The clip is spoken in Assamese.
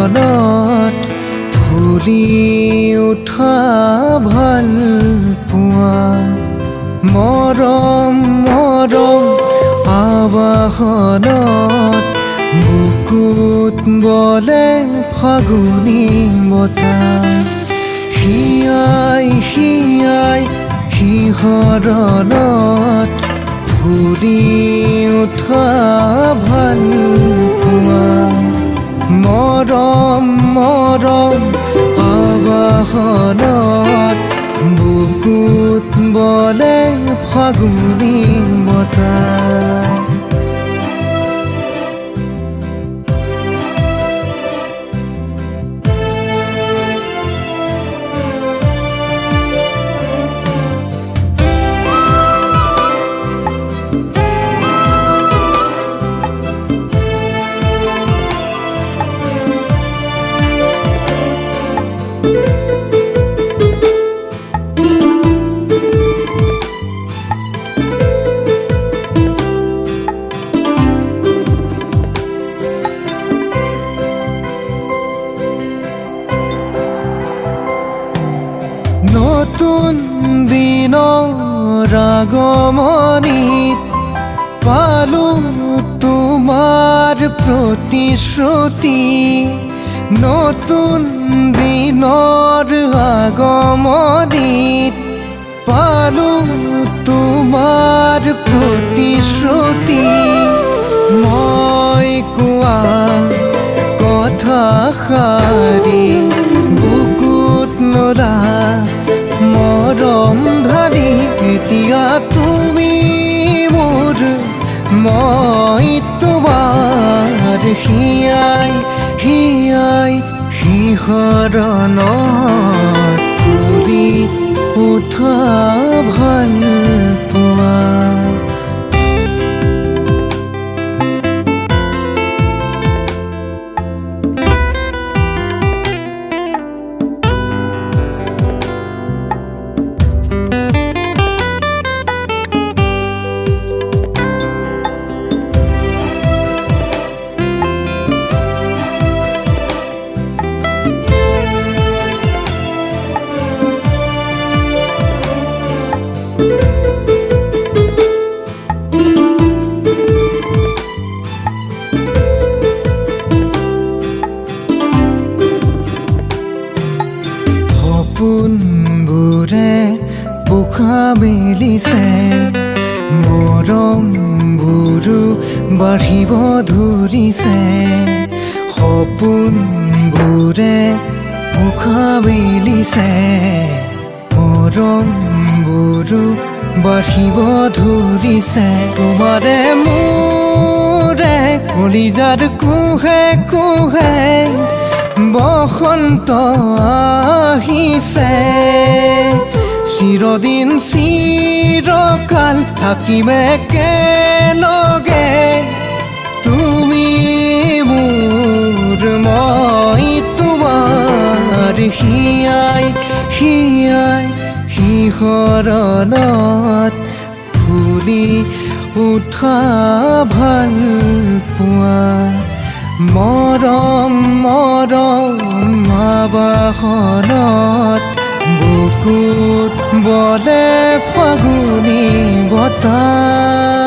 শিহৰণত ফুলি উঠা ভাল পোৱা মৰম মৰম আবাহনত বুকুত বলে ফাগুনী বতাহ হিয়াই হিয়াই শিহৰণত ফুলি উঠা ভাল পোৱা মৰম মৰম আবাহনত বুকুত বলে ফাগুনী বতাহ নতুন দিনৰ আগমনিত পালো তোমাৰ প্ৰতিশ্ৰুতি নতুন দিনৰ আগমনিত পালো তোমাৰ প্ৰতিশ্ৰুতি মই কোৱা কথাষাৰি বুকুত ললা মৰম ঢালি এতিয়া তুমি মোৰ মই তোমাৰ হিয়াই হিয়াই শিহৰণত ফুলি উঠা ভাল পোৱা সপোনবোৰে পোখা মেলিছে মৰমবোৰো বাঢ়িব ধৰিছে সপোনবোৰে পোখা মেলিছে মৰমবোৰো বাঢ়িব ধৰিছে তোমাৰে মোৰে কলিজাৰ কোহে কোহে বসন্ত আহিছে চিৰদিন চিৰকাল থাকিম একেলগে তুমি মোৰ মই তোমাৰ হিয়াই হিয়াই শিহৰণত ফুলি উঠা ভাল পোৱা মৰম মৰম আবাহনত বুকুত বলে ফাগুনী বতাহ